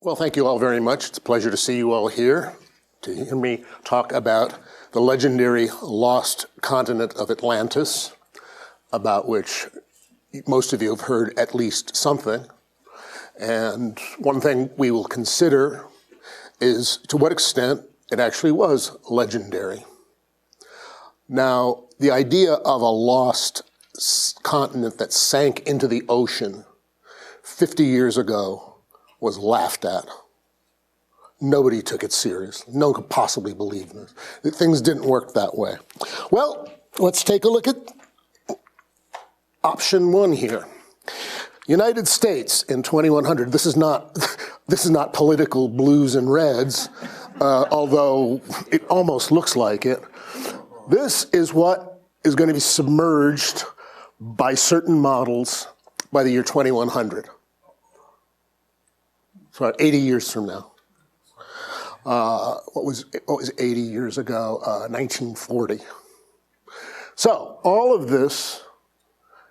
Well, thank you all very much. It's a pleasure to see you all here, to hear me talk about the legendary lost continent of Atlantis, about which most of you have heard at least something. And one thing we will consider is to what extent it actually was legendary. Now, the idea of a lost continent that sank into the ocean 50 years ago was laughed at. Nobody took it seriously. No one could possibly believe this. Things didn't work that way. Well, let's take a look at option one here. United States in 2100. This is not political blues and reds, although it almost looks like it. This is what is going to be submerged by certain models by the year 2100. So about 80 years from now. What was 80 years ago? 1940. So all of this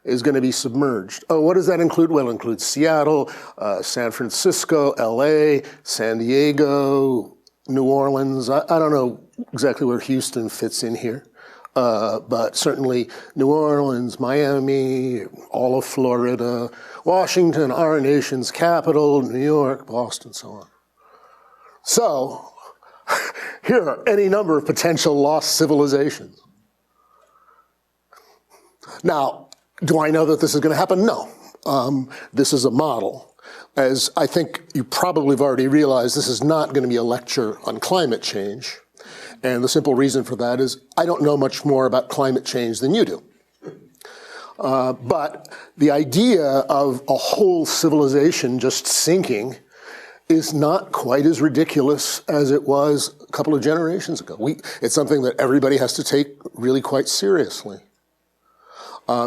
is going to be submerged. Oh, what does that include? Well, it includes Seattle, San Francisco, LA, San Diego, New Orleans. I don't know exactly where Houston fits in here, but certainly New Orleans, Miami, all of Florida, Washington, our nation's capital, New York, Boston, so on. So here are any number of potential lost civilizations. Now, do I know that this is going to happen? No. This is a model. As I think you probably have already realized, this is not going to be a lecture on climate change. And the simple reason for that is I don't know much more about climate change than you do. But the idea of a whole civilization just sinking is not quite as ridiculous as it was a couple of generations ago. It's something that everybody has to take really quite seriously.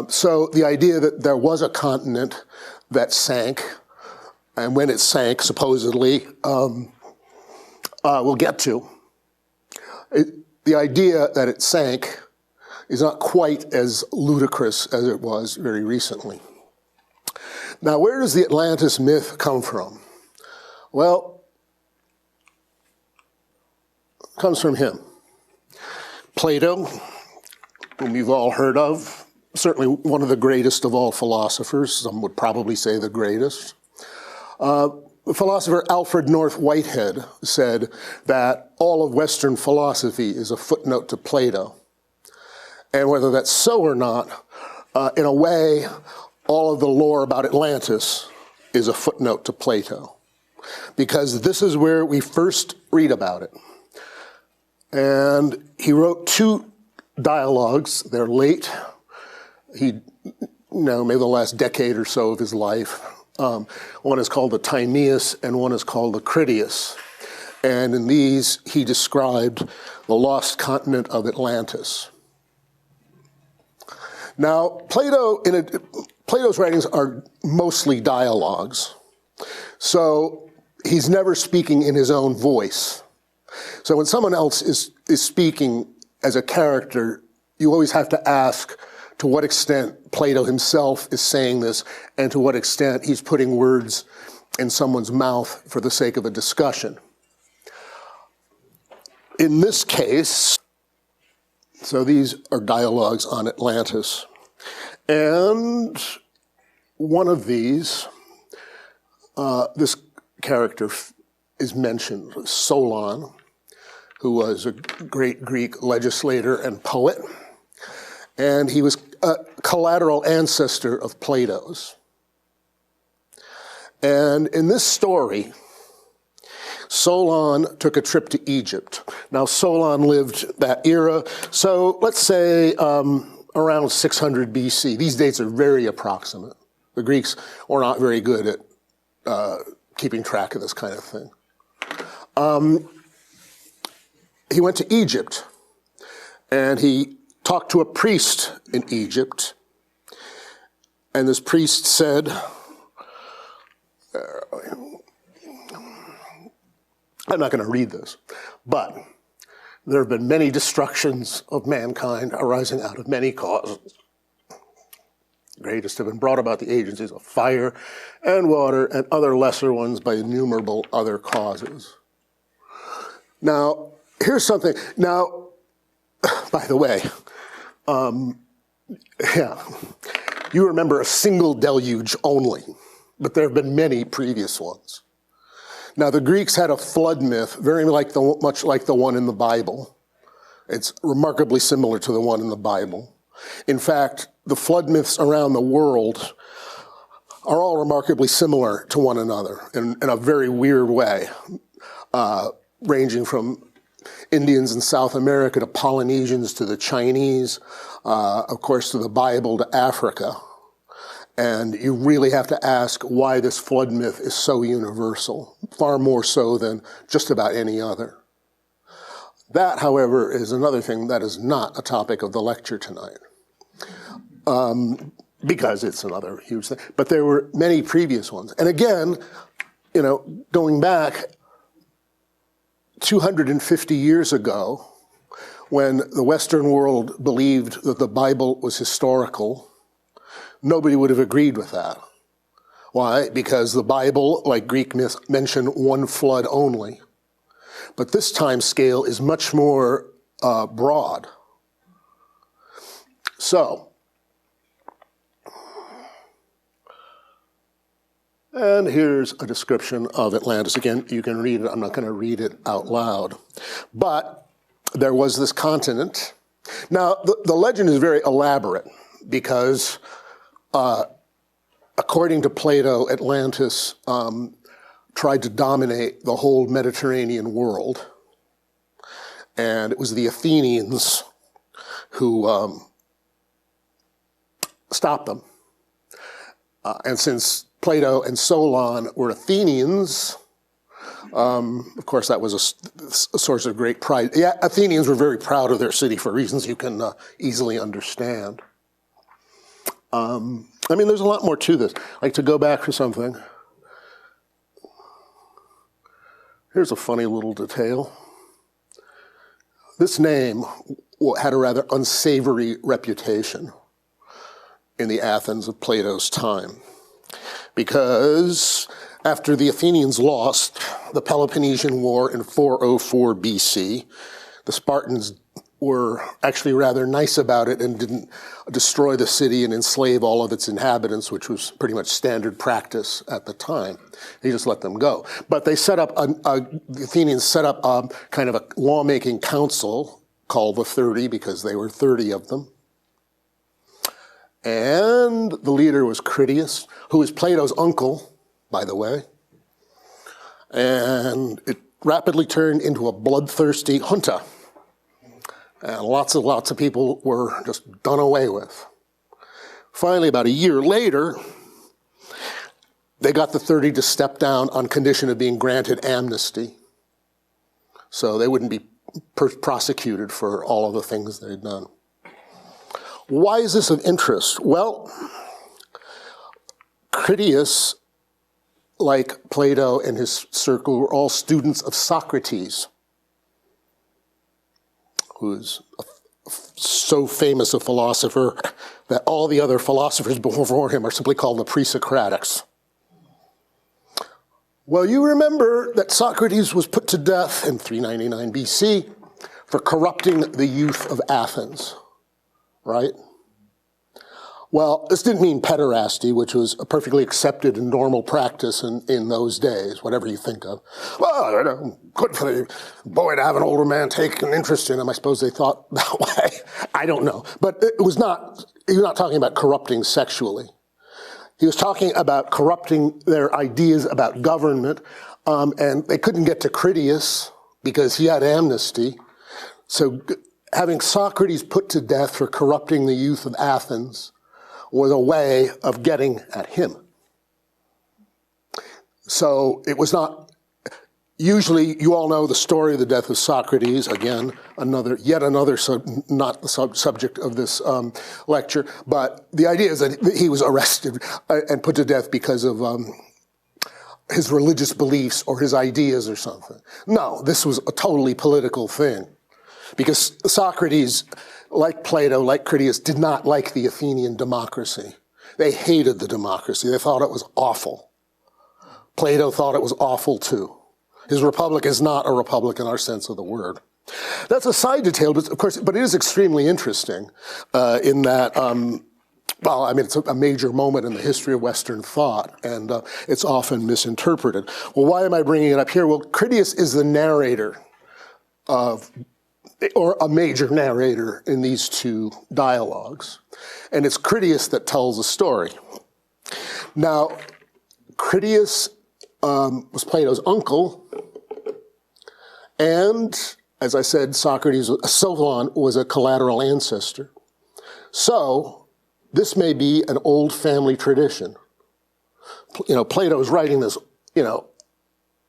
So the idea that there was a continent that sank, and when it sank, supposedly, we'll get to. The idea that it sank is not quite as ludicrous as it was very recently. Now, where does the Atlantis myth come from? Well, it comes from him. Plato, whom you've all heard of, certainly one of the greatest of all philosophers, some would probably say the greatest. The philosopher Alfred North Whitehead said that all of Western philosophy is a footnote to Plato. And whether that's so or not, in a way, all of the lore about Atlantis is a footnote to Plato. Because this is where we first read about it. And he wrote two dialogues. They're late. Maybe the last decade or so of his life. One is called the Timaeus and one is called the Critias. And in these, he described the lost continent of Atlantis. Now, Plato's writings are mostly dialogues. So he's never speaking in his own voice. So when someone else is speaking as a character, you always have to ask to what extent Plato himself is saying this and to what extent he's putting words in someone's mouth for the sake of a discussion. In this case, so these are dialogues on Atlantis. And one of these, this character is mentioned, Solon, who was a great Greek legislator and poet. And he was a collateral ancestor of Plato's. And in this story, Solon took a trip to Egypt. Now, Solon lived that era, so let's say around 600 BC. These dates are very approximate. The Greeks were not very good at keeping track of this kind of thing. He went to Egypt, and he talked to a priest in Egypt, and this priest said, I'm not going to read this, but there have been many destructions of mankind arising out of many causes. greatest have been brought about the agencies of fire and water and other lesser ones by innumerable other causes. Now, here's something. Now, by the way, you remember a single deluge only, but there have been many previous ones. Now, the Greeks had a flood myth, very much like the one in the Bible. It's remarkably similar to the one in the Bible. In fact, the flood myths around the world are all remarkably similar to one another in a very weird way, ranging from Indians in South America to Polynesians to the Chinese, of course, to the Bible to Africa. And you really have to ask why this flood myth is so universal, far more so than just about any other. That, however, is another thing that is not a topic of the lecture tonight, because it's another huge thing. But there were many previous ones. And again, going back 250 years ago, when the Western world believed that the Bible was historical, nobody would have agreed with that. Why? Because the Bible, like Greek myths, mention one flood only. But this time scale is much more broad. So, and here's a description of Atlantis. Again, you can read it. I'm not going to read it out loud. But there was this continent. Now, the legend is very elaborate because, according to Plato, Atlantis tried to dominate the whole Mediterranean world. And it was the Athenians who stopped them. And since Plato and Solon were Athenians, of course, that was a source of great pride. Yeah, Athenians were very proud of their city for reasons you can easily understand. There's a lot more to this. Like, to go back for something. Here's a funny little detail. This name had a rather unsavory reputation in the Athens of Plato's time, because after the Athenians lost the Peloponnesian War in 404 BC, the Spartans were actually rather nice about it and didn't destroy the city and enslave all of its inhabitants, which was pretty much standard practice at the time. They just let them go. But they set up, the Athenians set up a kind of a lawmaking council called the 30, because they were 30 of them. And the leader was Critias, who was Plato's uncle, by the way. And it rapidly turned into a bloodthirsty junta. And lots of people were just done away with. Finally, about a year later, they got the 30 to step down on condition of being granted amnesty. So they wouldn't be prosecuted for all of the things they'd done. Why is this of interest? Well, Critias, like Plato and his circle, were all students of Socrates, who's so famous a philosopher that all the other philosophers before him are simply called the pre-Socratics. Well, you remember that Socrates was put to death in 399 BC for corrupting the youth of Athens, right? Well, this didn't mean pederasty, which was a perfectly accepted and normal practice in those days, whatever you think of. Well, good for the boy to have an older man take an interest in him. I suppose they thought that way. I don't know. But he was not talking about corrupting sexually. He was talking about corrupting their ideas about government, and they couldn't get to Critias because he had amnesty. So having Socrates put to death for corrupting the youth of Athens was a way of getting at him. So it was not, usually you all know the story of the death of Socrates, again, yet another not the subject of this lecture, but the idea is that he was arrested and put to death because of his religious beliefs or his ideas or something. No, this was a totally political thing, because Socrates, like Plato, like Critias, did not like the Athenian democracy. They hated the democracy. They thought it was awful. Plato thought it was awful too. His republic is not a republic in our sense of the word. That's a side detail, but of course, but it is extremely interesting in that, well, I mean, it's a major moment in the history of Western thought, and it's often misinterpreted. Well, why am I bringing it up here? Well, Critias is the narrator of, or a major narrator in these two dialogues. And it's Critias that tells the story. Now, Critias was Plato's uncle, and as I said, Solon was a collateral ancestor. So this may be an old family tradition. You know, Plato is writing this, you know,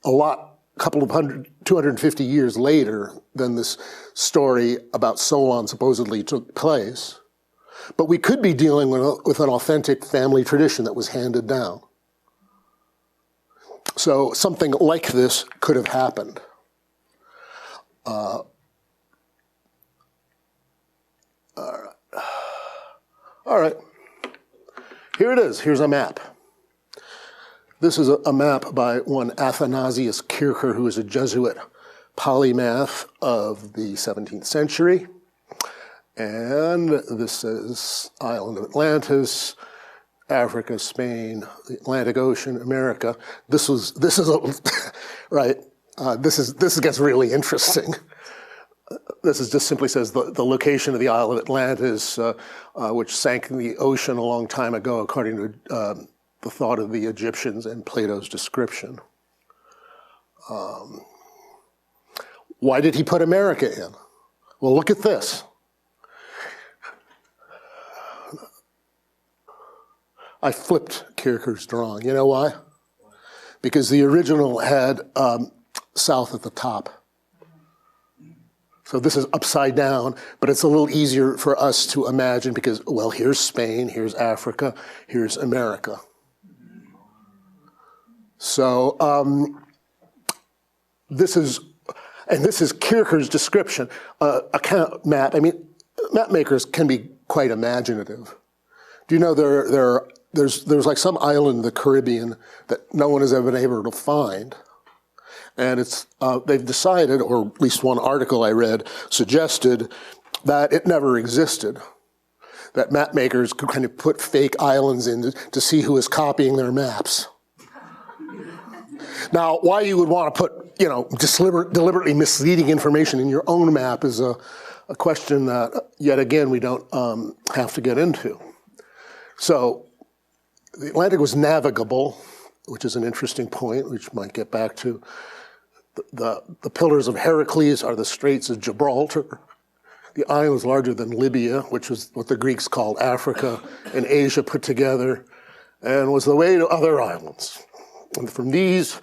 a couple of 250 years later than this story about Solon supposedly took place. But we could be dealing with an authentic family tradition that was handed down. So something like this could have happened. All right. Here it is. Here's a map. This is a map by one Athanasius Kircher, who is a Jesuit polymath of the 17th century. And this is island of Atlantis, Africa, Spain, the Atlantic Ocean, America. This is right. This gets really interesting. This is just simply says the location of the Isle of Atlantis, which sank in the ocean a long time ago, according to the thought of the Egyptians and Plato's description. Why did he put America in? Well, look at this. I flipped Kircher's drawing. You know why? Because the original had south at the top. So this is upside down, but it's a little easier for us to imagine because, well, here's Spain, here's Africa, here's America. So this is Kircher's description, account map. I mean, map makers can be quite imaginative. Do you know there's like some island in the Caribbean that no one has ever been able to find? And it's they've decided, or at least one article I read suggested, that it never existed. That map makers could kind of put fake islands in to see who is copying their maps. Now, why you would want to put, you know, deliberately misleading information in your own map is a question that, yet again, we don't have to get into. So, the Atlantic was navigable, which is an interesting point, which might get back to. The pillars of Heracles are the Straits of Gibraltar. The island was larger than Libya, which was what the Greeks called Africa and Asia put together, and was the way to other islands. And from these,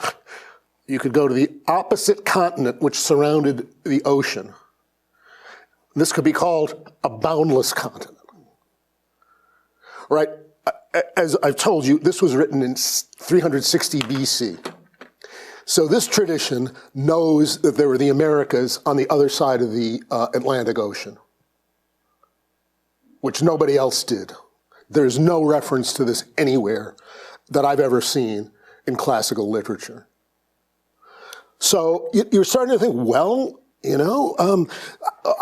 you could go to the opposite continent, which surrounded the ocean. This could be called a boundless continent. Right? As I've told you, this was written in 360 BC. So this tradition knows that there were the Americas on the other side of the Atlantic Ocean, which nobody else did. There's no reference to this anywhere that I've ever seen in classical literature. So you're starting to think, well, you know,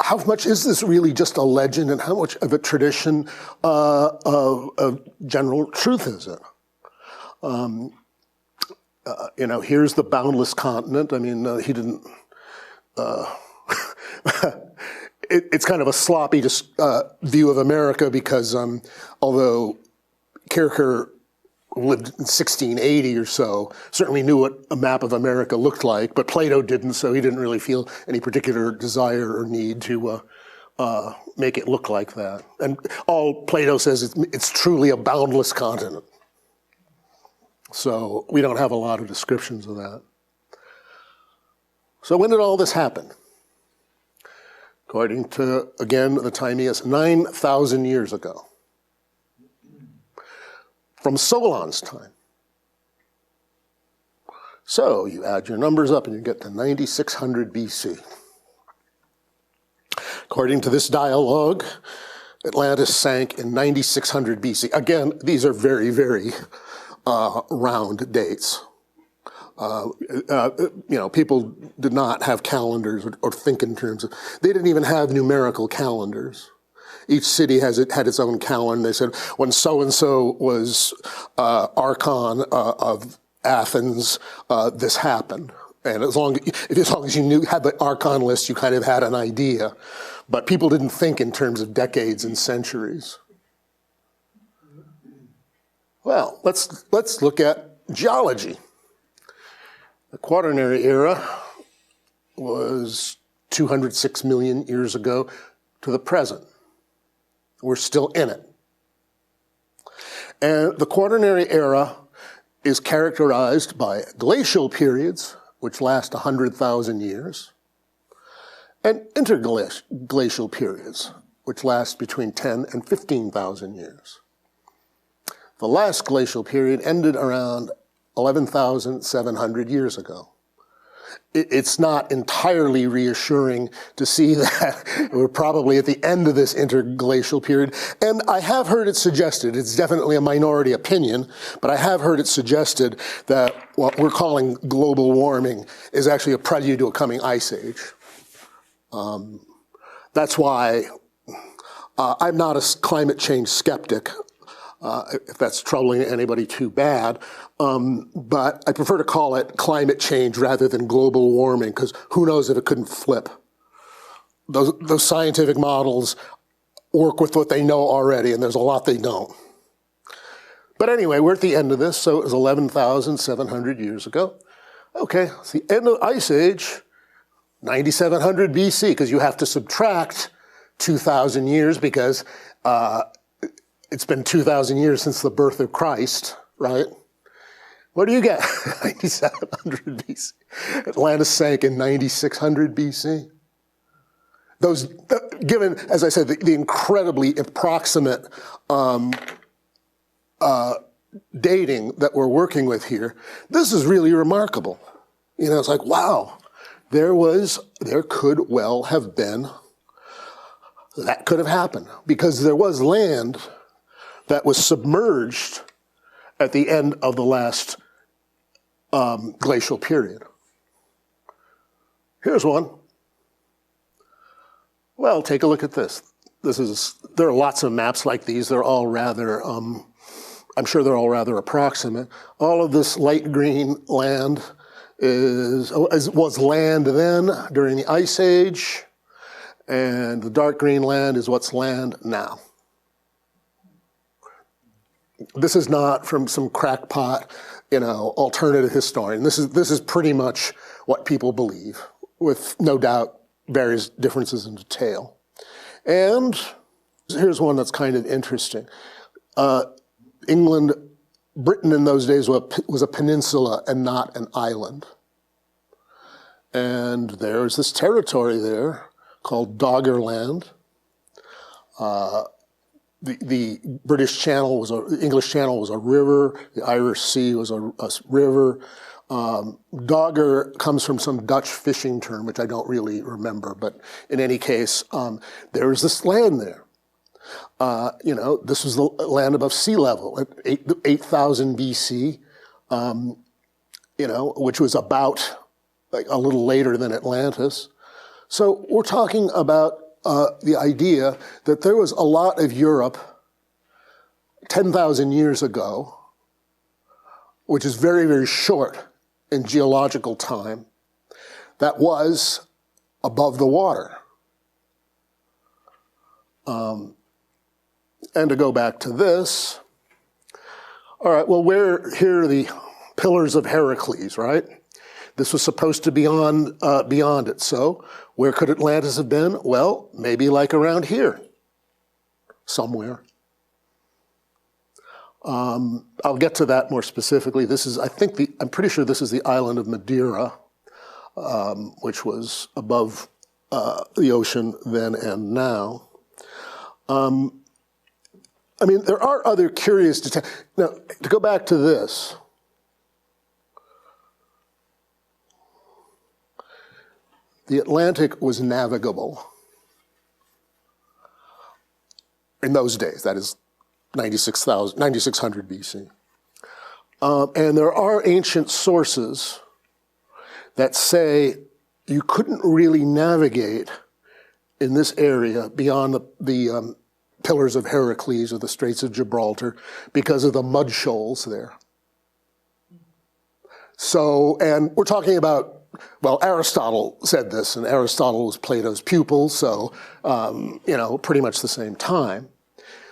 how much is this really just a legend and how much of a tradition of general truth is it? You know, here's the boundless continent. I mean, he didn't, it's kind of a sloppy view of America because although Kircher lived in 1680 or so, certainly knew what a map of America looked like, but Plato didn't, so he didn't really feel any particular desire or need to make it look like that. And all Plato says is it's truly a boundless continent. So we don't have a lot of descriptions of that. So when did all this happen? According to, again, the Timaeus, 9,000 years ago. From Solon's time. So you add your numbers up and you get to 9600 BC. According to this dialogue, Atlantis sank in 9600 BC. Again, these are very, very round dates. People did not have calendars or think in terms of, they didn't even have numerical calendars. Each city had its own calendar. They said when so-and-so was archon of Athens, this happened. And as long as you had the archon list, you kind of had an idea. But people didn't think in terms of decades and centuries. Well, let's look at geology. The Quaternary era was 206 million years ago to the present. We're still in it. And the Quaternary era is characterized by glacial periods, which last 100,000 years, and interglacial periods, which last between 10 and 15,000 years. The last glacial period ended around 11,700 years ago. It's not entirely reassuring to see that we're probably at the end of this interglacial period. And I have heard it suggested, it's definitely a minority opinion, but I have heard it suggested that what we're calling global warming is actually a prelude to a coming ice age. That's why I'm not a climate change skeptic, if that's troubling anybody too bad. But I prefer to call it climate change rather than global warming, because who knows if it couldn't flip. Those scientific models work with what they know already, and there's a lot they don't. But anyway, we're at the end of this, so it was 11,700 years ago. Okay, it's the end of the Ice Age, 9,700 BC, because you have to subtract 2,000 years because it's been 2,000 years since the birth of Christ, right? What do you get? 9,700 BC. Atlantis sank in 9,600 BC. Given, as I said, the incredibly approximate dating that we're working with here, this is really remarkable. It's like, wow, there could well have been, that could have happened, because there was land that was submerged at the end of the last glacial period. Here's one. Well, take a look at this. There are lots of maps like these. They're all rather, I'm sure they're all rather approximate. All of this light green land was land then during the Ice Age, and the dark green land is what's land now. This is not from some crackpot, alternative historian. This is pretty much what people believe, with no doubt various differences in detail. And here's one that's kind of interesting. Britain in those days was a peninsula and not an island. And there's this territory there called Doggerland. The British Channel the English Channel was a river. The Irish Sea was a river. Dogger comes from some Dutch fishing term, which I don't really remember. But in any case, there was this land there. This was the land above sea level at 8,000 BC, which was about like a little later than Atlantis. So we're talking about the idea that there was a lot of Europe 10,000 years ago, which is very, very short in geological time, that was above the water. And to go back to this, all right, well, here are the pillars of Heracles, right? This was supposed to be beyond it. So where could Atlantis have been? Well, maybe like around here, somewhere. I'll get to that more specifically. I'm pretty sure this is the island of Madeira, which was above the ocean then and now. There are other curious details. Now, to go back to this, the Atlantic was navigable. in those days. That is 9600 BC. And there are ancient sources that say you couldn't really navigate in this area beyond the Pillars of Heracles or the Straits of Gibraltar because of the mud shoals there. So, and we're talking about, well, Aristotle said this, and Aristotle was Plato's pupil, so, pretty much the same time.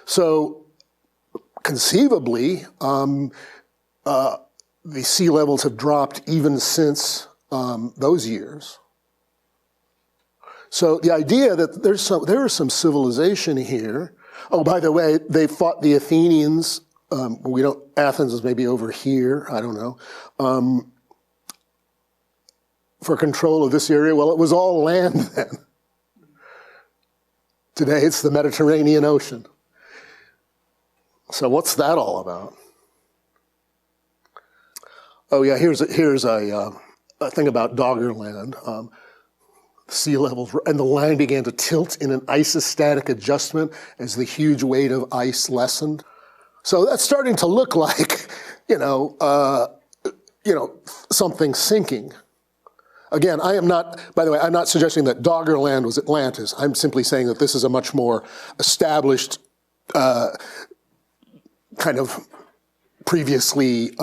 So, conceivably, the sea levels have dropped even since those years. So the idea that there is some civilization here. Oh, by the way, they fought the Athenians. Athens is maybe over here, I don't know, for control of this area. Well, it was all land then. Today it's the Mediterranean Ocean. So what's that all about? Oh yeah, here's a thing about Doggerland. Sea levels, and the line began to tilt in an isostatic adjustment as the huge weight of ice lessened. So that's starting to look like, something sinking. Again, I'm not suggesting that Doggerland was Atlantis. I'm simply saying that this is a much more established, kind of previously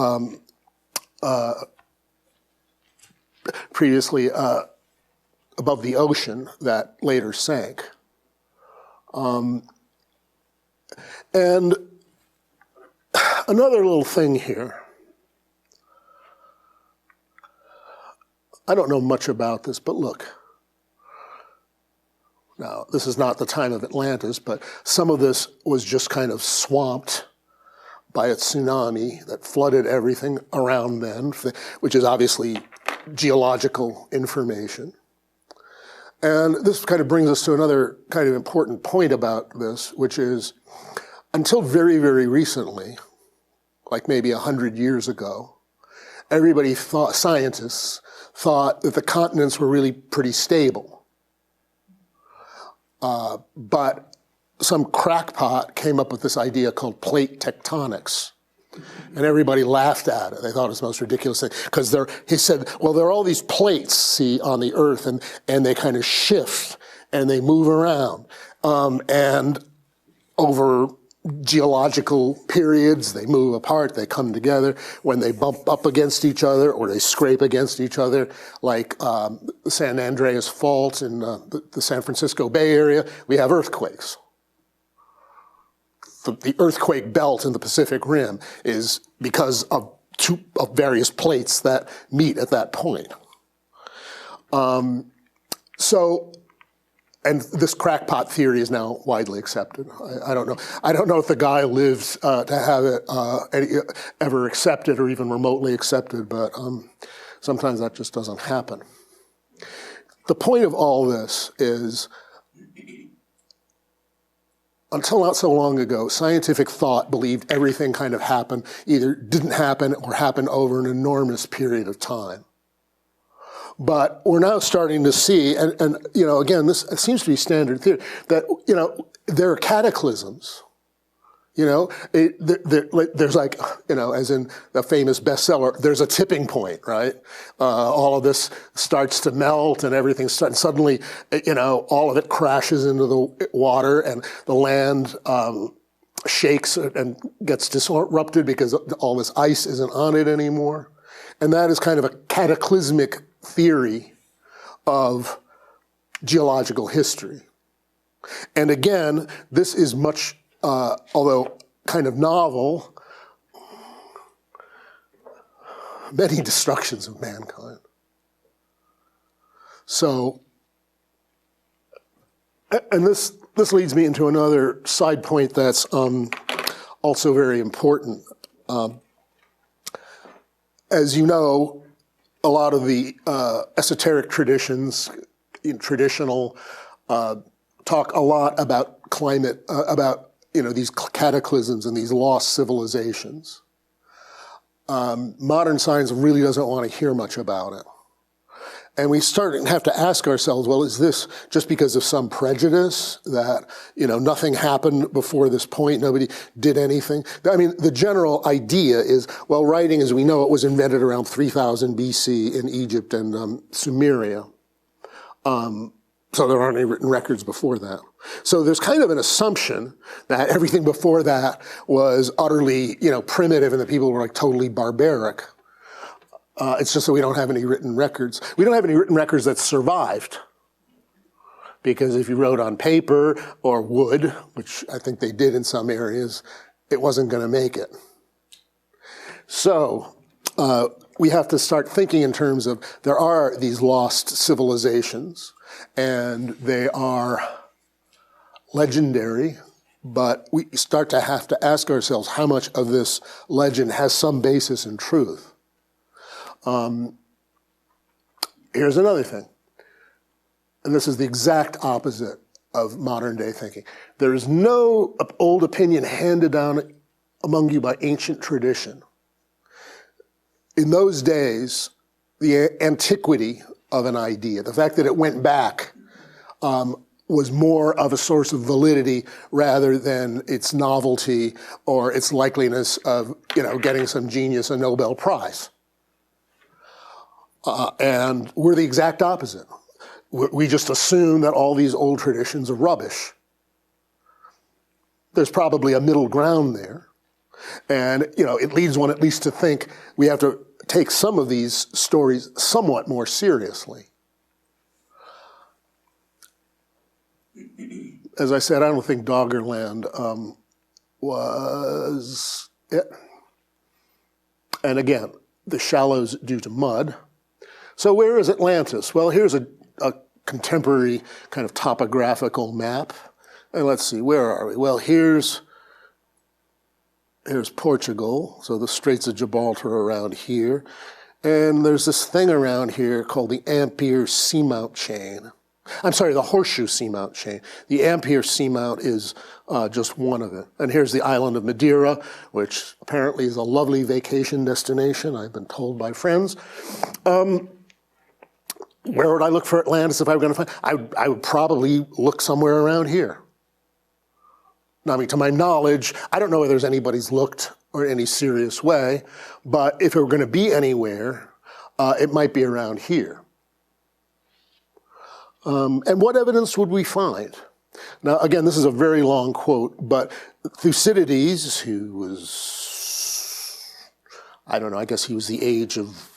above the ocean that later sank. And another little thing here. I don't know much about this, but look. Now, this is not the time of Atlantis, but some of this was just kind of swamped by a tsunami that flooded everything around then, which is obviously geological information. And this kind of brings us to another kind of important point about this, which is until very, very recently, like maybe 100 years ago, scientists thought that the continents were really pretty stable. But some crackpot came up with this idea called plate tectonics. And everybody laughed at it. They thought it was the most ridiculous thing. Because he said, well, there are all these plates, see, on the earth, and they kind of shift, and they move around. And over geological periods, they move apart, they come together. When they bump up against each other, or they scrape against each other, like the San Andreas Fault in the San Francisco Bay Area, we have earthquakes. The earthquake belt in the Pacific Rim is because of various plates that meet at that point. And this crackpot theory is now widely accepted. I don't know. I don't know if the guy lives to have it ever accepted or even remotely accepted, but sometimes that just doesn't happen. The point of all this is, until not so long ago, scientific thought believed everything kind of happened, either didn't happen or happened over an enormous period of time. But we're now starting to see, and again, this seems to be standard theory, that, there are cataclysms. There's like, as in the famous bestseller, there's a tipping point, right? All of this starts to melt and everything starts, suddenly, all of it crashes into the water and the land shakes and gets disrupted because all this ice isn't on it anymore. And that is kind of a cataclysmic theory of geological history. And again, this is much, although kind of novel, many destructions of mankind. So, and this leads me into another side point that's also very important. As you know, a lot of the esoteric traditions, traditional, talk a lot about climate, about these cataclysms and these lost civilizations. Modern science really doesn't want to hear much about it. And we start and have to ask ourselves, well, is this just because of some prejudice that, nothing happened before this point, nobody did anything? I mean, the general idea is, well, writing, as we know it, was invented around 3000 BC in Egypt and Sumeria. So there aren't any written records before that. So there's kind of an assumption that everything before that was utterly, primitive and that people were like totally barbaric. It's just that we don't have any written records. We don't have any written records that survived. Because if you wrote on paper or wood, which I think they did in some areas, it wasn't going to make it. So we have to start thinking in terms of there are these lost civilizations, and they are legendary, but we start to have to ask ourselves how much of this legend has some basis in truth. Here's another thing, and this is the exact opposite of modern day thinking. There is no old opinion handed down among you by ancient tradition. In those days, the antiquity of an idea, the fact that it went back, was more of a source of validity rather than its novelty or its likeliness of, getting some genius a Nobel Prize. And we're the exact opposite. We just assume that all these old traditions are rubbish. There's probably a middle ground there. And, it leads one at least to think we have to take some of these stories somewhat more seriously. As I said, I don't think Doggerland was it. And again, the shallows due to mud. So where is Atlantis? Well, here's a contemporary kind of topographical map. And let's see, where are we? Well, here's Portugal, so the Straits of Gibraltar around here. And there's this thing around here called the Ampere Seamount Chain. I'm sorry, the Horseshoe Seamount Chain. The Ampere Seamount is just one of it. And here's the island of Madeira, which apparently is a lovely vacation destination, I've been told by friends. Where would I look for Atlantis if I were going to find? I would probably look somewhere around here. Now, I mean, to my knowledge, I don't know whether there's anybody's looked or in any serious way, but if it were going to be anywhere, it might be around here. And what evidence would we find? Now, again, this is a very long quote, but Thucydides, who was, I don't know, I guess he was the age of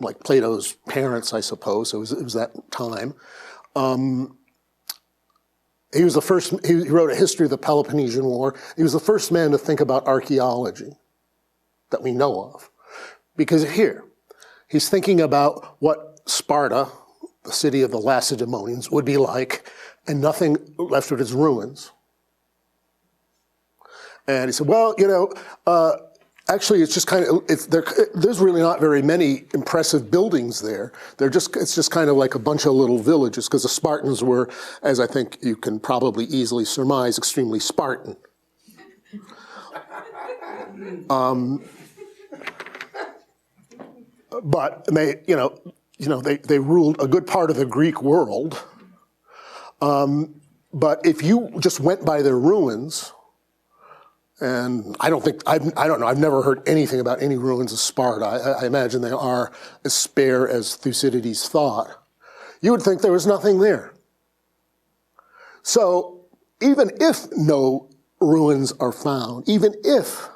like Plato's parents, I suppose, so it was that time. He was the first, he wrote a history of the Peloponnesian War. He was the first man to think about archaeology that we know of. Because here, he's thinking about what Sparta, the city of the Lacedaemonians, would be like, and nothing left of its ruins. And he said, well, actually, it's just kind of, there's really not very many impressive buildings there. It's just kind of like a bunch of little villages, because the Spartans were, as I think you can probably easily surmise, extremely Spartan. But they, they ruled a good part of the Greek world. But if you just went by their ruins, and I don't know, I've never heard anything about any ruins of Sparta. I imagine they are as spare as Thucydides thought. You would think there was nothing there. So even if no ruins are found, even if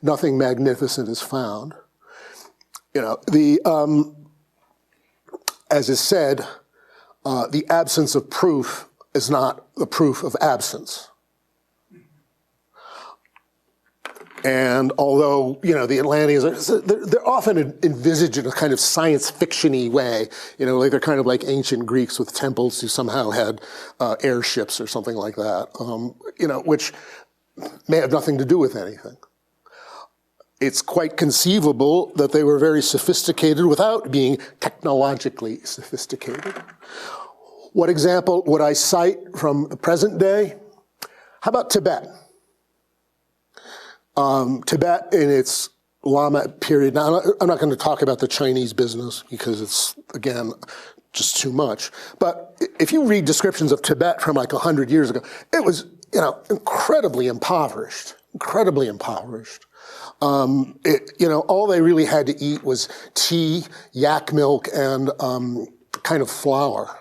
nothing magnificent is found, as is said, the absence of proof is not the proof of absence. And although, the Atlanteans, they're often envisaged in a kind of science fiction-y way, like they're kind of like ancient Greeks with temples who somehow had airships or something like that, which may have nothing to do with anything. It's quite conceivable that they were very sophisticated without being technologically sophisticated. What example would I cite from the present day? How about Tibet? Tibet in its Lama period. Now, I'm not going to talk about the Chinese business because it's, again, just too much. But if you read descriptions of Tibet from like 100 years ago, it was, incredibly impoverished, incredibly impoverished. All they really had to eat was tea, yak milk, and kind of flour.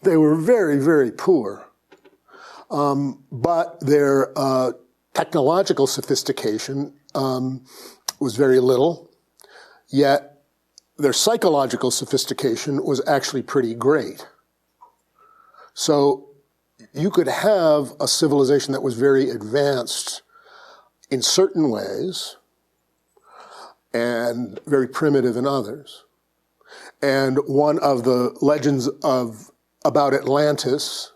They were very, very poor. But their technological sophistication was very little, yet their psychological sophistication was actually pretty great. So you could have a civilization that was very advanced in certain ways and very primitive in others. And one of the legends about Atlantis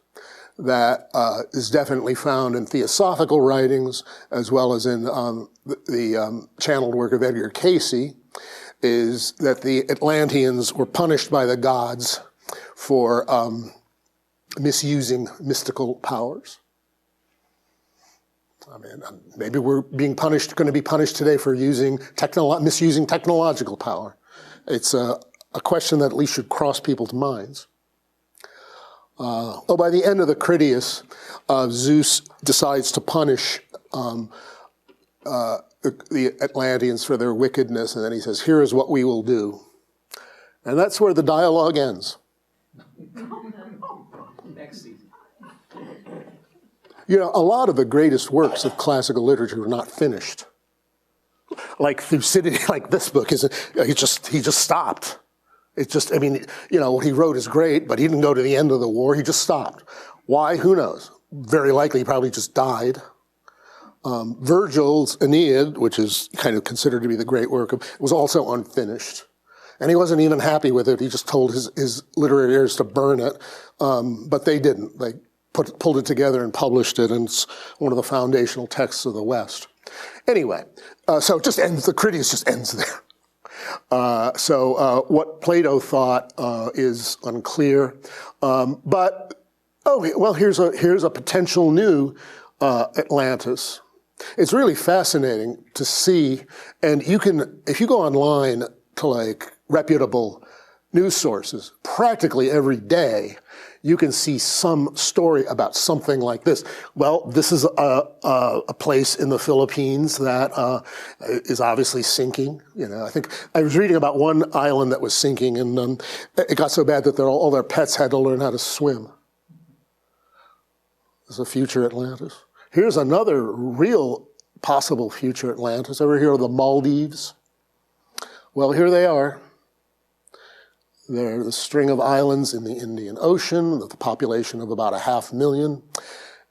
that is definitely found in theosophical writings as well as in the channeled work of Edgar Cayce is that the Atlanteans were punished by the gods for misusing mystical powers. I mean, maybe we're going to be punished today for misusing technological power. It's a question that at least should cross people's minds. By the end of the Critias, Zeus decides to punish the Atlanteans for their wickedness, and then he says, "Here is what we will do." And that's where the dialogue ends. Next season. A lot of the greatest works of classical literature are not finished. Like Thucydides, like this book, he just stopped. What he wrote is great, but he didn't go to the end of the war, he just stopped. Why? Who knows? Very likely he probably just died. Virgil's Aeneid, which is kind of considered to be the great work, was also unfinished. And he wasn't even happy with it. He just told his literary heirs to burn it. But they didn't. They pulled it together and published it, and it's one of the foundational texts of the West. Anyway, so it just ends, the Critias just ends there. What Plato thought is unclear. Here's a potential new Atlantis. It's really fascinating to see, and if you go online to like reputable news sources, practically every day, you can see some story about something like this. Well, this is a place in the Philippines that is obviously sinking. I think I was reading about one island that was sinking, and it got so bad that all their pets had to learn how to swim. There's a future Atlantis. Here's another real possible future Atlantis. Ever hear of the Maldives? Well, here they are. They're a string of islands in the Indian Ocean with a population of about 500,000.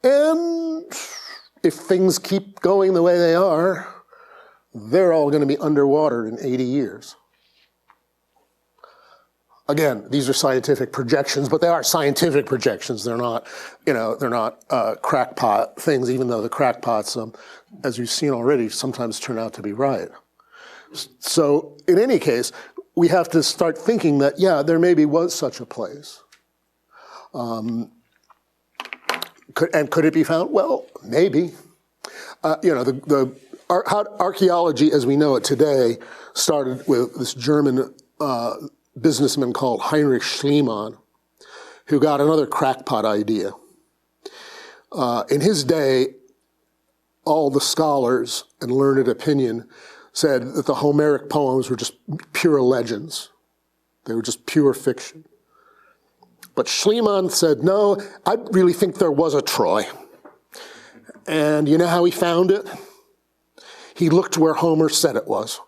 And if things keep going the way they are, they're all going to be underwater in 80 years. Again, these are scientific projections, but they are scientific projections. They're not, crackpot things, even though the crackpots, as you've seen already, sometimes turn out to be right. So in any case, we have to start thinking that, there maybe was such a place. Could it be found? Well, maybe. Archaeology as we know it today started with this German businessman called Heinrich Schliemann, who got another crackpot idea. In his day, all the scholars and learned opinion said that the Homeric poems were just pure legends. They were just pure fiction. But Schliemann said, no, I really think there was a Troy. And you know how he found it? He looked where Homer said it was.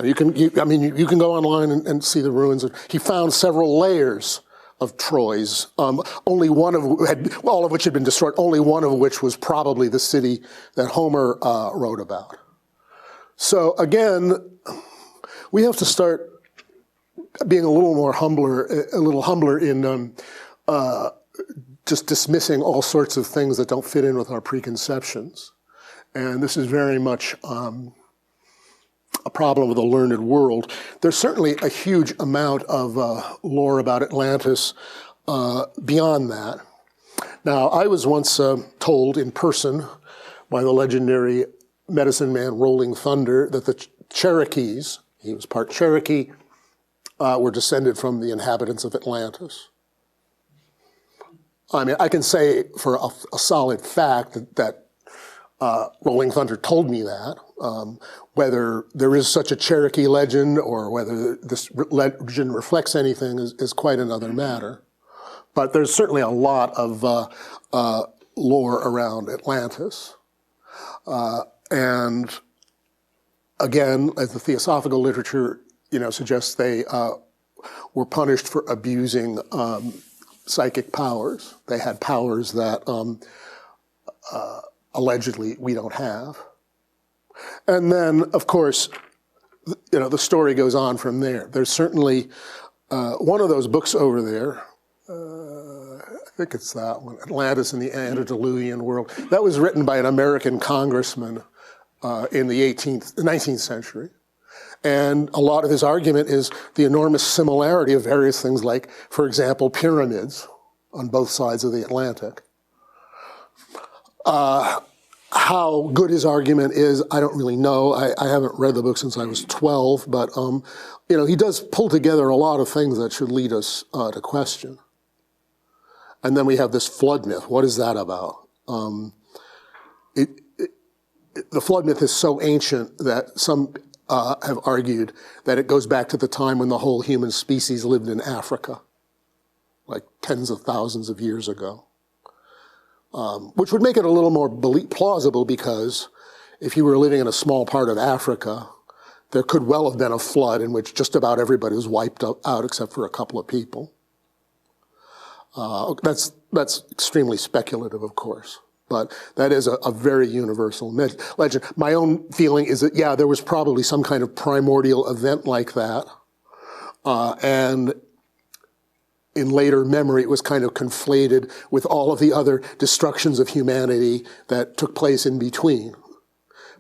You can go online and see the ruins. He found several layers of Troys, only one of all of which had been destroyed, only one of which was probably the city that Homer wrote about. So again, we have to start being a little humbler in just dismissing all sorts of things that don't fit in with our preconceptions. And this is very much a problem with the learned world. There's certainly a huge amount of lore about Atlantis beyond that. Now, I was once told in person by the legendary medicine man Rolling Thunder that the Cherokees, he was part Cherokee, were descended from the inhabitants of Atlantis. I mean, I can say for a solid fact that Rolling Thunder told me that. Whether there is such a Cherokee legend or whether this legend reflects anything is quite another matter. But there's certainly a lot of lore around Atlantis. And again, as the theosophical literature suggests, they were punished for abusing psychic powers. They had powers that allegedly we don't have. And then, of course, the story goes on from there. There's certainly one of those books over there, I think it's that one, Atlantis in the Antediluvian World. That was written by an American congressman in the 19th century. And a lot of his argument is the enormous similarity of various things like, for example, pyramids on both sides of the Atlantic. How good his argument is, I don't really know. I haven't read the book since I was 12, but he does pull together a lot of things that should lead us to question. And then we have this flood myth. What is that about? The flood myth is so ancient that some have argued that it goes back to the time when the whole human species lived in Africa, like tens of thousands of years ago. Which would make it a little more plausible, because if you were living in a small part of Africa, there could well have been a flood in which just about everybody was wiped out except for a couple of people. That's extremely speculative, of course, but that is a very universal legend. My own feeling is that, yeah, there was probably some kind of primordial event like that, and in later memory, it was kind of conflated with all of the other destructions of humanity that took place in between,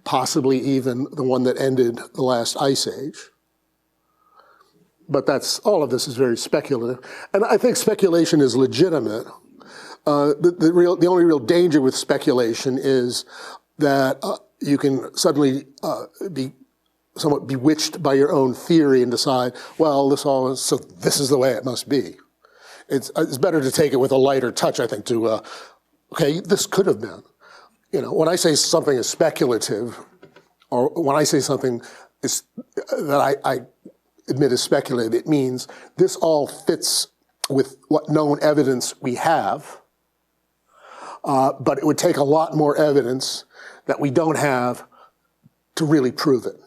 possibly even the one that ended the last ice age. But all of this is very speculative. And I think speculation is legitimate. The only real danger with speculation is that you can suddenly be somewhat bewitched by your own theory and decide, well, this is the way it must be. It's better to take it with a lighter touch, I think, to, okay, this could have been. When I say something is speculative, or when I say something that I admit is speculative, it means this all fits with what known evidence we have, but it would take a lot more evidence that we don't have to really prove it.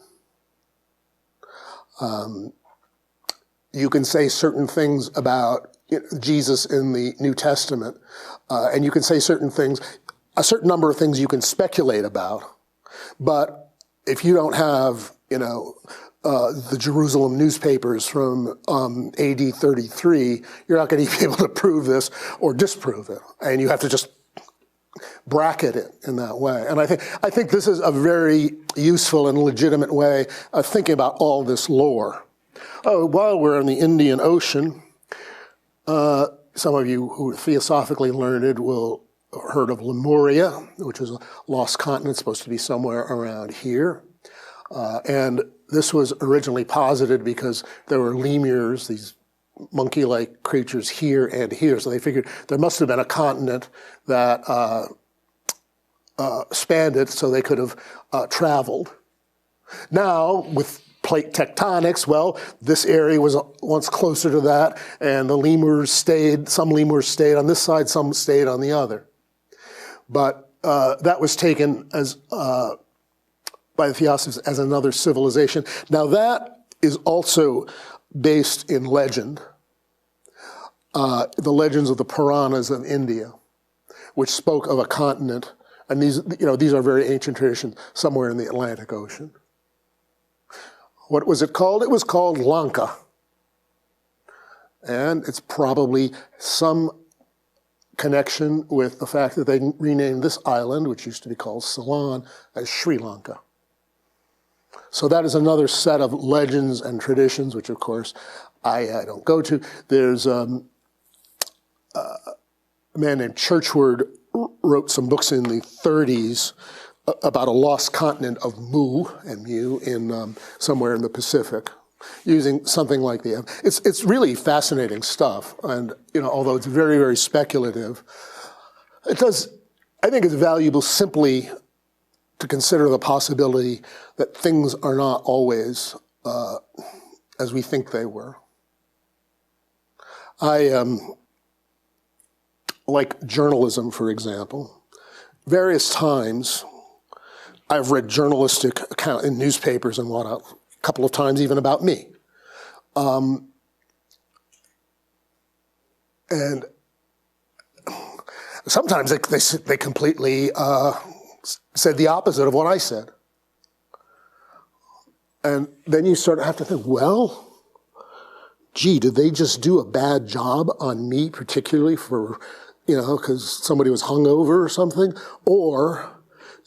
You can say certain things about Jesus in the New Testament, and you can say certain things, a certain number of things you can speculate about, but if you don't have, the Jerusalem newspapers from AD 33, you're not going to be able to prove this or disprove it, and you have to just bracket it in that way. And I think this is a very useful and legitimate way of thinking about all this lore. While we're in the Indian Ocean, some of you who are theosophically learned will have heard of Lemuria, which is a lost continent supposed to be somewhere around here. And this was originally posited because there were lemurs, these monkey-like creatures here and here. So they figured there must have been a continent that spanned it so they could have traveled. Now, with plate tectonics, well, this area was once closer to that, and some lemurs stayed on this side, some stayed on the other. But that was taken as by the Theosophists as another civilization. Now that is also based in legend, the legends of the Puranas of India, which spoke of a continent, and these are very ancient traditions, somewhere in the Atlantic Ocean. What was it called? It was called Lanka. And it's probably some connection with the fact that they renamed this island, which used to be called Solon, as Sri Lanka. So that is another set of legends and traditions, which of course I don't go to. There's a man named Churchward wrote some books in the 30s about a lost continent of Mu in somewhere in the Pacific, using something like the. It's really fascinating stuff, and although it's very, very speculative, it does. I think it's valuable simply to consider the possibility that things are not always as we think they were. I like journalism, for example. Various times, I've read journalistic account in newspapers and whatnot, a couple of times even about me. And sometimes they completely said the opposite of what I said. And then you sort of have to think, well, gee, did they just do a bad job on me, particularly for, because somebody was hungover or something? Or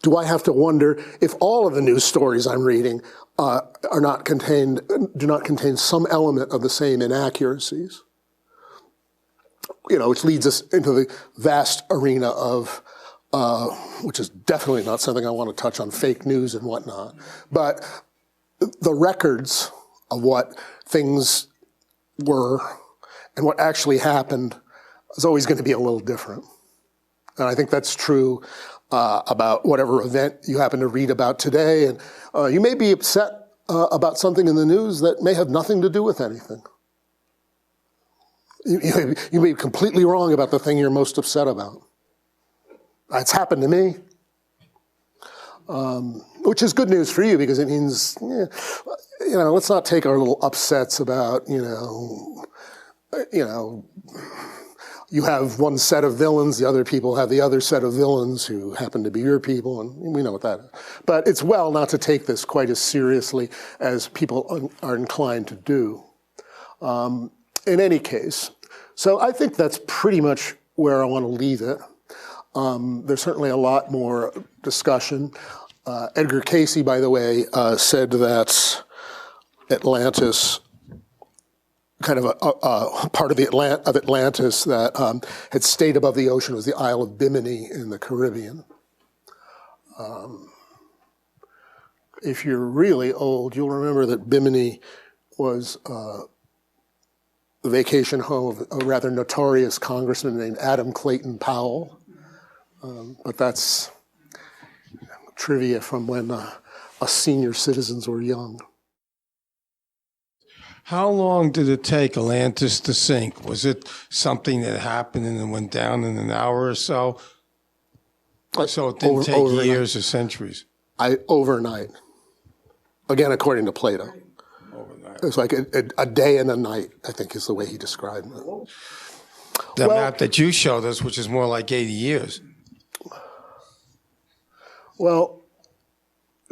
do I have to wonder if all of the news stories I'm reading do not contain some element of the same inaccuracies? Which leads us into the vast arena of, which is definitely not something I want to touch on, fake news and whatnot. But the records of what things were and what actually happened is always going to be a little different. And I think that's true about whatever event you happen to read about today. And you may be upset about something in the news that may have nothing to do with anything. You may be completely wrong about the thing you're most upset about. It's happened to me. Which is good news for you because it means, let's not take our little upsets about, you have one set of villains, the other people have the other set of villains who happen to be your people, and we know what that is. But it's well not to take this quite as seriously as people are inclined to do. In any case, so I think that's pretty much where I want to leave it. There's certainly a lot more discussion. Edgar Cayce, by the way, said that Atlantis, kind of a part of Atlantis that had stayed above the ocean, was the Isle of Bimini in the Caribbean. If you're really old, you'll remember that Bimini was the vacation home of a rather notorious congressman named Adam Clayton Powell. But that's trivia from when us senior citizens were young. How long did it take Atlantis to sink? Was it something that happened and then went down in an hour or so? So it didn't take overnight. Years or centuries? Overnight. Again, according to Plato. Overnight. It was like a day and a night, I think is the way he described it. The map that you showed us, which is more like 80 years. Well,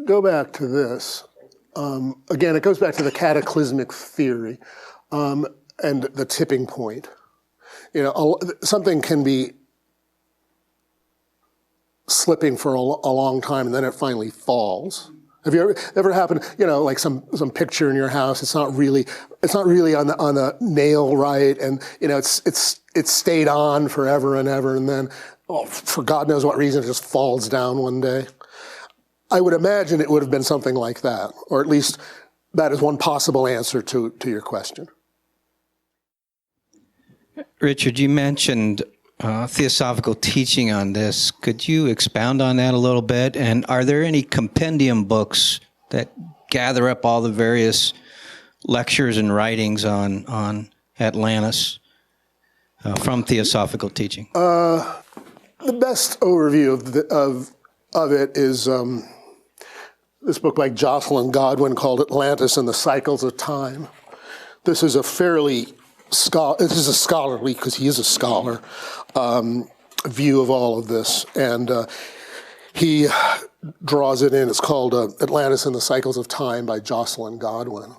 go back to this. Again, it goes back to the cataclysmic theory and the tipping point. Something can be slipping for a long time and then it finally falls. Have you ever happened, like some picture in your house, it's not really on the nail right, and it's stayed on forever and ever, and then for God knows what reason, it just falls down one day. I would imagine it would have been something like that, or at least that is one possible answer to your question. Richard, you mentioned theosophical teaching on this. Could you expound on that a little bit? And are there any compendium books that gather up all the various lectures and writings on Atlantis from theosophical teaching? The best overview of it is this book by Jocelyn Godwin called Atlantis and the Cycles of Time. This is a scholarly, because he is a scholar, view of all of this. And he draws it in. It's called Atlantis and the Cycles of Time by Jocelyn Godwin.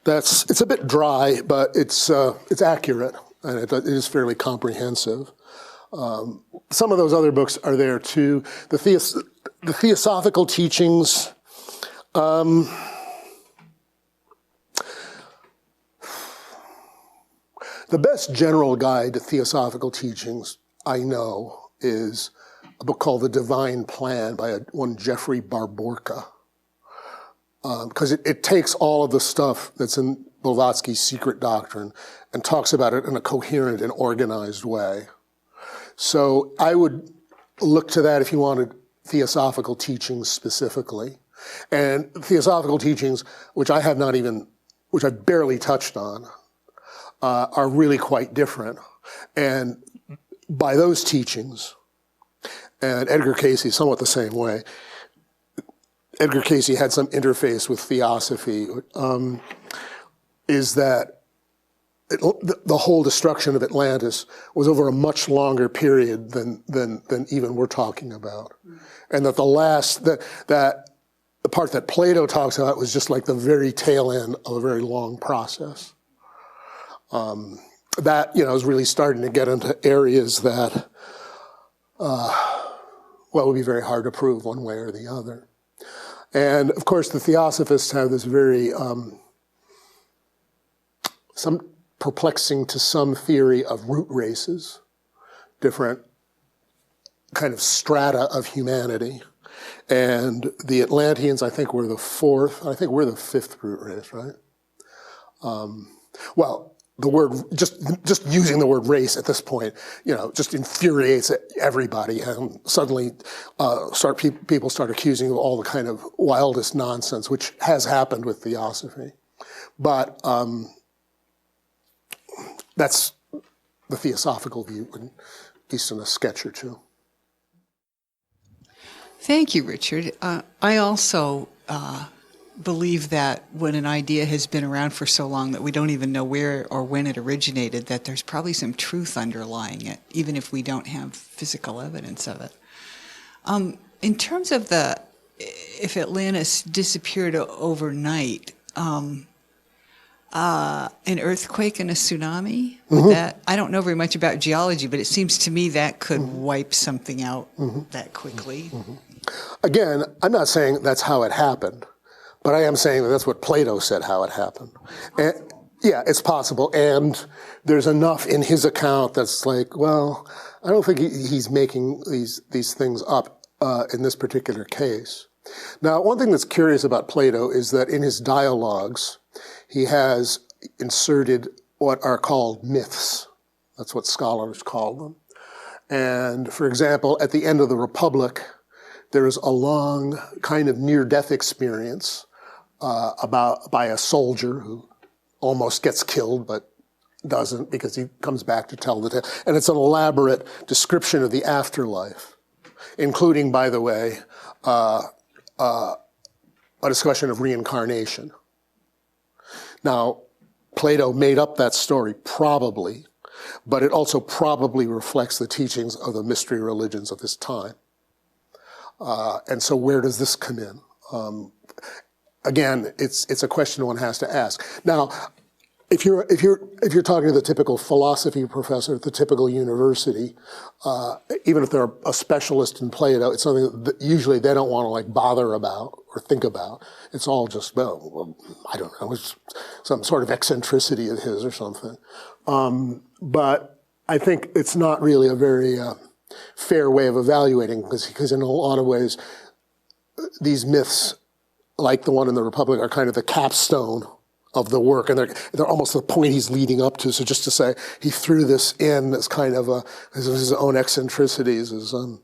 It's a bit dry, but it's accurate, and it is fairly comprehensive. Some of those other books are there too. The theosophical teachings, the best general guide to theosophical teachings I know is a book called The Divine Plan by one Geoffrey Barborka, because it takes all of the stuff that's in Blavatsky's Secret Doctrine and talks about it in a coherent and organized way. So I would look to that if you wanted theosophical teachings specifically. And theosophical teachings, which I barely touched on, are really quite different. And by those teachings, and Edgar Cayce somewhat the same way, Edgar Cayce had some interface with theosophy, is that the whole destruction of Atlantis was over a much longer period than even we're talking about. And that the part that Plato talks about was just like the very tail end of a very long process. That, is really starting to get into areas that, would be very hard to prove one way or the other. And of course, the theosophists have this very, some perplexing to some theory of root races, different kind of strata of humanity. And the Atlanteans, I think, were the fourth. I think we're the fifth root race, right? The word, just using the word race at this point, just infuriates everybody. And suddenly people start accusing of all the kind of wildest nonsense, which has happened with theosophy. But that's the theosophical view, at least in a sketch or two. Thank you, Richard. I also believe that when an idea has been around for so long that we don't even know where or when it originated, that there's probably some truth underlying it, even if we don't have physical evidence of it. In terms of if Atlantis disappeared overnight, an earthquake and a tsunami, I don't know very much about geology, but it seems to me that could wipe something out that quickly. Again, I'm not saying that's how it happened, but I am saying that that's what Plato said how it happened. And, yeah, it's possible. And there's enough in his account that's like, well, I don't think he's making these things up in this particular case. Now, one thing that's curious about Plato is that in his dialogues, he has inserted what are called myths. That's what scholars call them. And, for example, at the end of the Republic, there is a long kind of near-death experience by a soldier who almost gets killed but doesn't because he comes back to tell the tale. And it's an elaborate description of the afterlife, including, by the way, a discussion of reincarnation. Now, Plato made up that story, probably, but it also probably reflects the teachings of the mystery religions of his time. And so where does this come in? Again, it's a question one has to ask. Now, if you're talking to the typical philosophy professor at the typical university, even if they're a specialist in Plato, it's something that usually they don't want to bother about or think about. It's all just, well, I don't know, it's some sort of eccentricity of his or something. But I think it's not really a very fair way of evaluating, because in a lot of ways, these myths, like the one in the Republic, are kind of the capstone of the work, and they're almost the point he's leading up to. So just to say he threw this in as kind of his own eccentricities is, I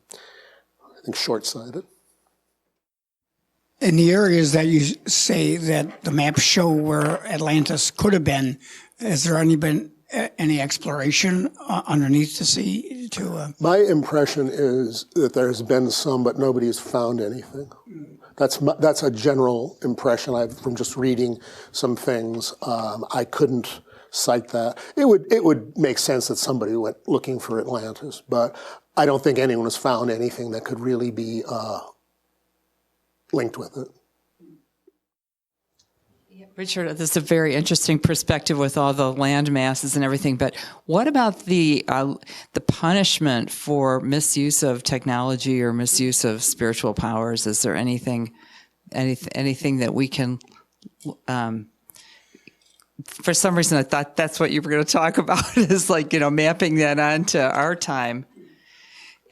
think, short-sighted. In the areas that you say that the maps show where Atlantis could have been, has there been any exploration underneath the sea? My impression is that there's been some, but nobody has found anything. That's a general impression I've from just reading some things. I couldn't cite that. It would make sense that somebody went looking for Atlantis, but I don't think anyone has found anything that could really be linked with it. Richard, this is a very interesting perspective with all the land masses and everything. But what about the punishment for misuse of technology or misuse of spiritual powers? Is there anything that we can? For some reason, I thought that's what you were going to talk about is mapping that onto our time.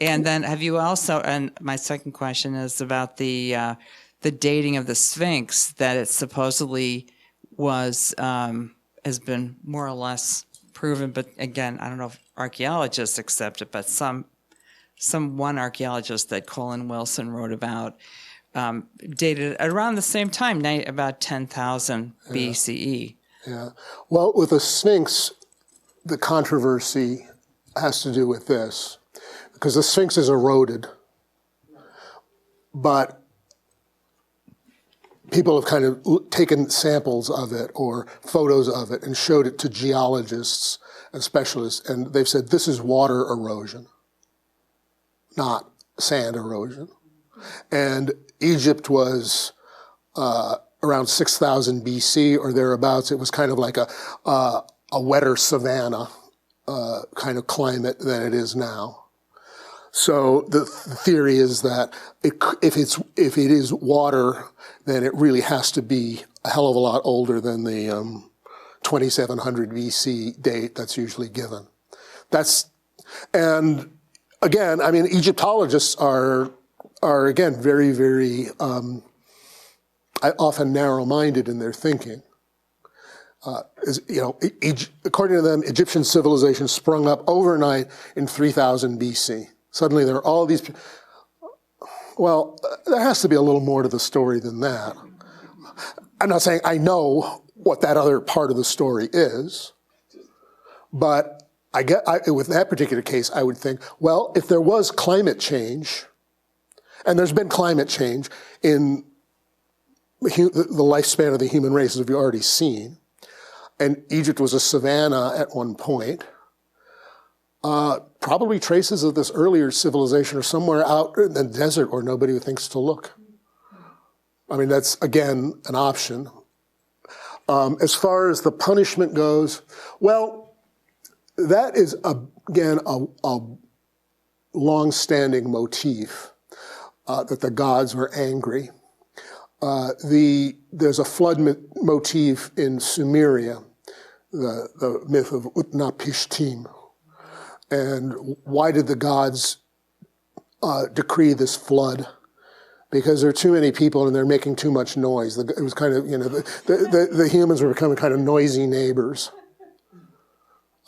And then have you also, and my second question is about the dating of the Sphinx, that it supposedly was, has been more or less proven, but again, I don't know if archaeologists accept it, but one archaeologist that Colin Wilson wrote about dated at around the same time, about 10,000 BCE. Yeah. Well, with the Sphinx, the controversy has to do with this, because the Sphinx is eroded, but people have kind of taken samples of it or photos of it and showed it to geologists and specialists, and they've said this is water erosion, not sand erosion. And Egypt was around 6,000 BC or thereabouts. It was kind of like a wetter savanna kind of climate than it is now. So the theory is that if it is water, then it really has to be a hell of a lot older than the 2700 BC date that's usually given. And again, I mean, Egyptologists are again very, very often narrow-minded in their thinking. According to them, Egyptian civilization sprung up overnight in 3000 BC. Suddenly there are all these. Well, there has to be a little more to the story than that. I'm not saying I know what that other part of the story is, but with that particular case, I would think, well, if there was climate change, and there's been climate change in the lifespan of the human race, as we've already seen, and Egypt was a savanna at one point, probably traces of this earlier civilization are somewhere out in the desert where nobody thinks to look. I mean, that's, again, an option. As far as the punishment goes, well, that is, again, a long-standing motif, that the gods were angry. There's a flood motif in Sumeria, the myth of Utnapishtim. And why did the gods decree this flood? Because there are too many people and they're making too much noise. It was kind of, the humans were becoming kind of noisy neighbors.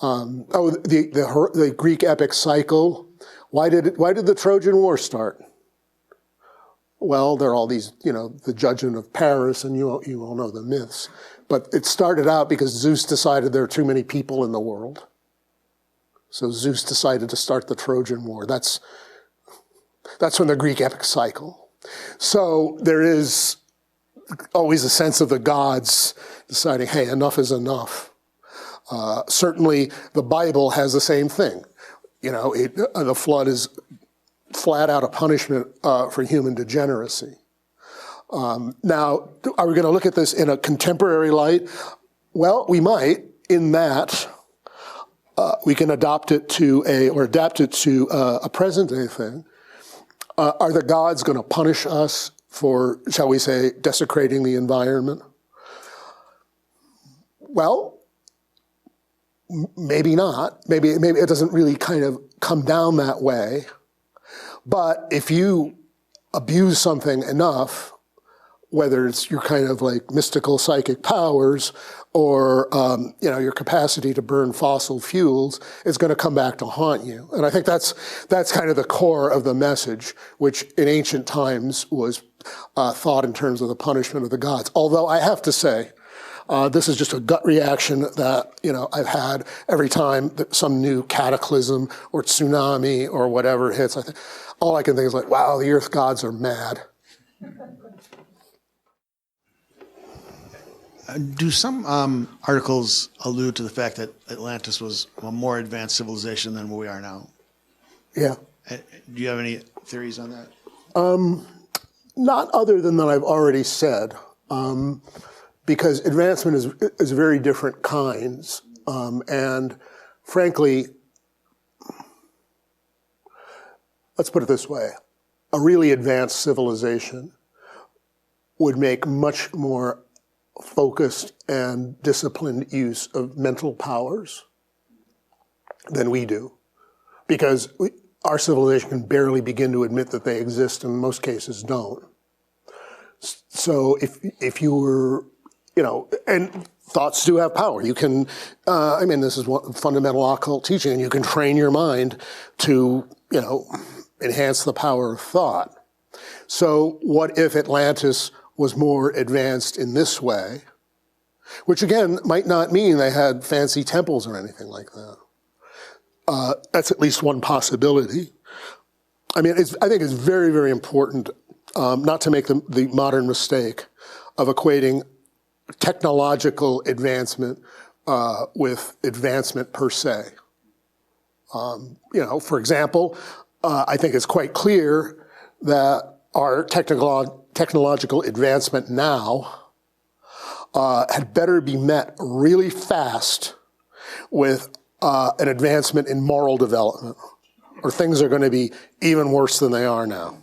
The Greek epic cycle. Why did the Trojan War start? Well, there are all these, the judgment of Paris, and you all know the myths. But it started out because Zeus decided there are too many people in the world. So Zeus decided to start the Trojan War. That's from the Greek epic cycle. So there is always a sense of the gods deciding, hey, enough is enough. Certainly the Bible has the same thing. The flood is flat out a punishment for human degeneracy. Now, are we going to look at this in a contemporary light? Well, we might, in that we can adapt it to a present-day thing. Are the gods going to punish us for, shall we say, desecrating the environment? Well, maybe not. Maybe it doesn't really kind of come down that way. But if you abuse something enough, whether it's your kind of like mystical psychic powers or your capacity to burn fossil fuels, it's going to come back to haunt you. And I think that's kind of the core of the message, which in ancient times was thought in terms of the punishment of the gods. Although I have to say, this is just a gut reaction that I've had every time that some new cataclysm or tsunami or whatever hits. All I can think is like, wow, the earth gods are mad. Do some articles allude to the fact that Atlantis was a more advanced civilization than we are now? Yeah. Do you have any theories on that? Not other than that I've already said, because advancement is very different kinds. And frankly, let's put it this way. A really advanced civilization would make much more focused and disciplined use of mental powers than we do. Because our civilization can barely begin to admit that they exist, and in most cases don't. So if you were, and thoughts do have power. You can, this is one fundamental occult teaching, and you can train your mind to, enhance the power of thought. So what if Atlantis was more advanced in this way, which again might not mean they had fancy temples or anything like that. That's at least one possibility. I think it's very, very important not to make the modern mistake of equating technological advancement with advancement per se. For example, I think it's quite clear that our technological advancement now had better be met really fast with an advancement in moral development, or things are going to be even worse than they are now.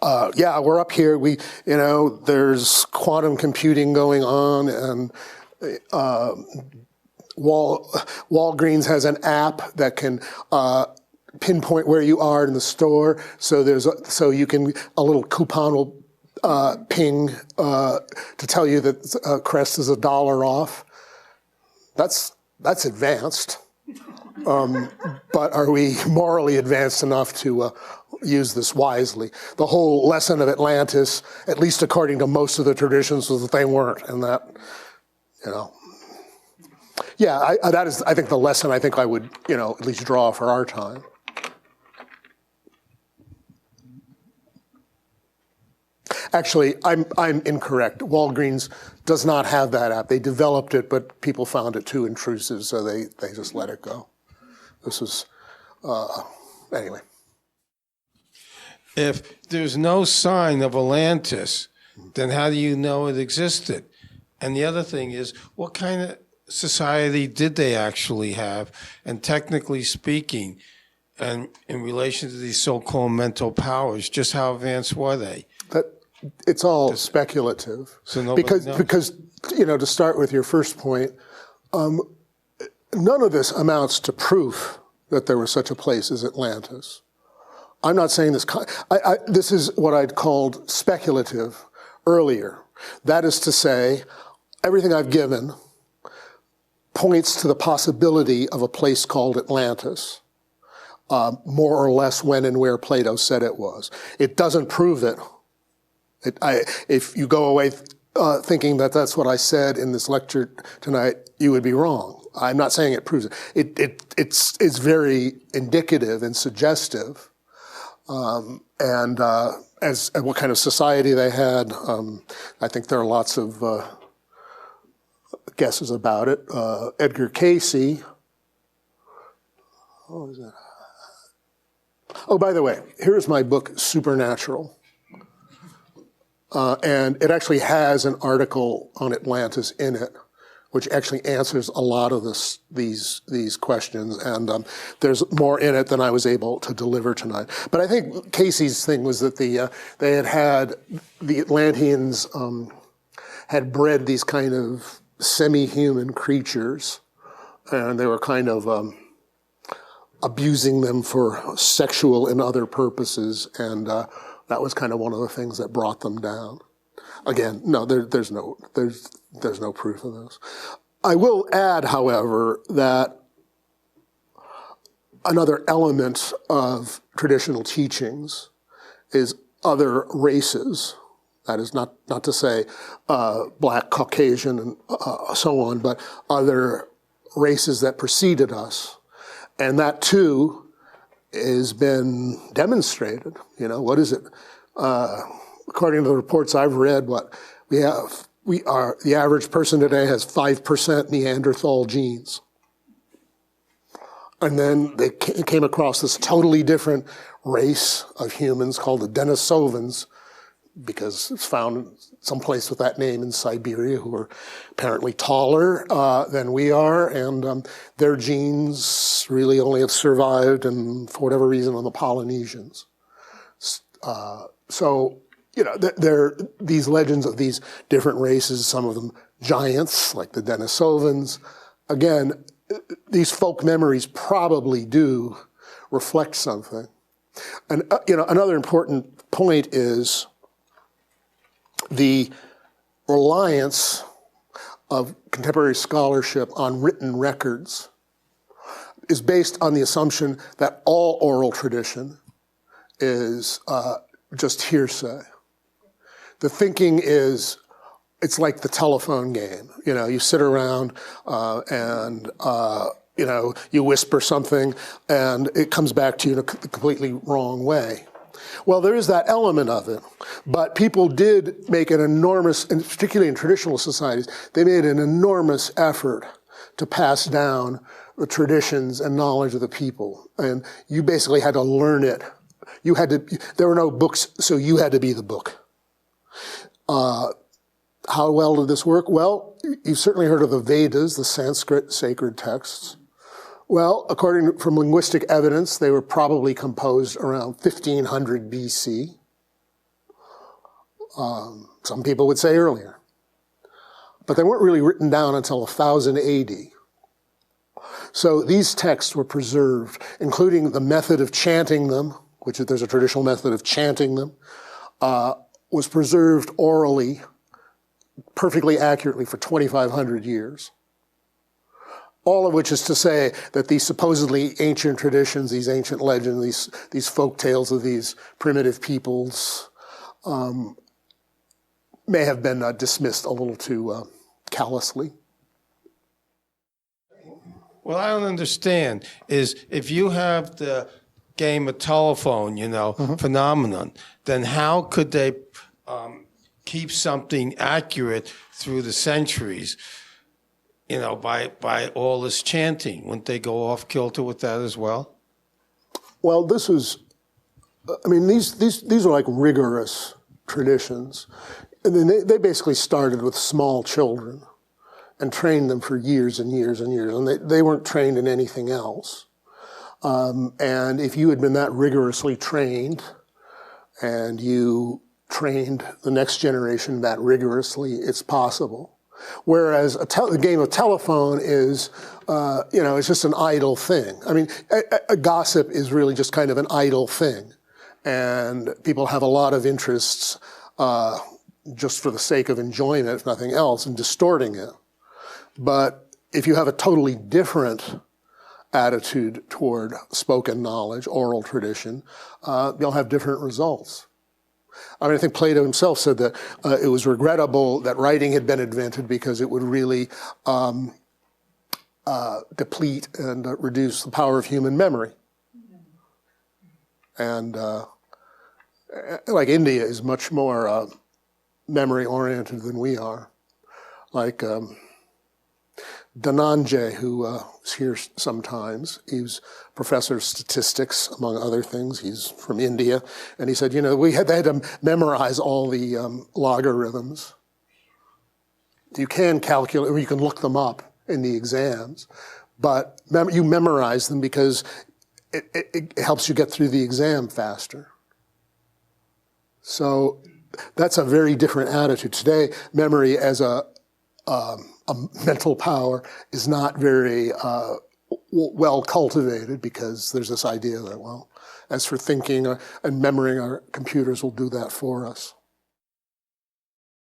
We're up here. There's quantum computing going on, and Walgreens has an app that can pinpoint where you are in the store. So you can, a little coupon will ping to tell you that Crest is $1 off. That's advanced. But are we morally advanced enough to use this wisely? The whole lesson of Atlantis, at least according to most of the traditions, was that they weren't, and that, that is, I think, the lesson I think I would, at least draw for our time. Actually, I'm incorrect. Walgreens does not have that app. They developed it, but people found it too intrusive, so they just let it go. This is, anyway. If there's no sign of Atlantis, then how do you know it existed? And the other thing is, what kind of society did they actually have? And technically speaking, and in relation to these so-called mental powers, just how advanced were they? It's all speculative. So nobody knows. Because to start with your first point, none of this amounts to proof that there was such a place as Atlantis. I'm not saying this. This is what I'd called speculative earlier. That is to say, everything I've given points to the possibility of a place called Atlantis, more or less when and where Plato said it was. It doesn't prove it. If you go away thinking that that's what I said in this lecture tonight, you would be wrong. I'm not saying it proves it. It's very indicative and suggestive, and what kind of society they had. I think there are lots of guesses about it. Edgar Cayce. What was that? Oh, by the way, here's my book, Supernatural. And it actually has an article on Atlantis in it, which actually answers a lot of these questions. And there's more in it than I was able to deliver tonight. But I think Casey's thing was that the Atlanteans had bred these kind of semi-human creatures, and they were kind of abusing them for sexual and other purposes, and that was kind of one of the things that brought them down. Again, no, there's no proof of this. I will add, however, that another element of traditional teachings is other races. That is not to say Black, Caucasian, and so on, but other races that preceded us. And that, too, has been demonstrated. What is it? According to the reports I've read, the average person today has 5% Neanderthal genes. And then they came across this totally different race of humans called the Denisovans, because it's found someplace with that name in Siberia, who are apparently taller than we are, and their genes really only have survived, and for whatever reason, on the Polynesians. There are these legends of these different races, some of them giants, like the Denisovans. Again, these folk memories probably do reflect something. And another important point is the reliance of contemporary scholarship on written records is based on the assumption that all oral tradition is just hearsay. The thinking is, it's like the telephone game. You sit around and you whisper something and it comes back to you in a completely wrong way. Well, there is that element of it, but people did make an enormous, and particularly in traditional societies, they made an enormous effort to pass down the traditions and knowledge of the people. And you basically had to learn it. There were no books, so you had to be the book. How well did this work? Well, you've certainly heard of the Vedas, the Sanskrit sacred texts. Well, from linguistic evidence, they were probably composed around 1500 BC. Some people would say earlier. But they weren't really written down until 1000 AD. So these texts were preserved, including the method of chanting them, which there's a traditional method of chanting them, was preserved orally, perfectly accurately for 2,500 years. All of which is to say that these supposedly ancient traditions, these ancient legends, these folk tales of these primitive peoples may have been dismissed a little too callously. What I don't understand is if you have the game of telephone, phenomenon, then how could they keep something accurate through the centuries? By all this chanting, wouldn't they go off kilter with that as well? Well, these are like rigorous traditions. And then they basically started with small children and trained them for years and years and years. And they weren't trained in anything else. And if you had been that rigorously trained and you trained the next generation that rigorously, it's possible. Whereas the game of telephone is, it's just an idle thing. A gossip is really just kind of an idle thing. And people have a lot of interests just for the sake of enjoying it, if nothing else, and distorting it. But if you have a totally different attitude toward spoken knowledge, oral tradition, you'll have different results. I think Plato himself said that it was regrettable that writing had been invented because it would really deplete and reduce the power of human memory. And like India is much more memory-oriented than we are. Like Dhananjay, who is here sometimes, he's professor of statistics, among other things. He's from India. And he said, they had to memorize all the logarithms. You can calculate, or you can look them up in the exams, but you memorize them because it helps you get through the exam faster. So that's a very different attitude. Today, memory as a mental power is not very well cultivated because there's this idea that, as for thinking and memorying, our computers will do that for us.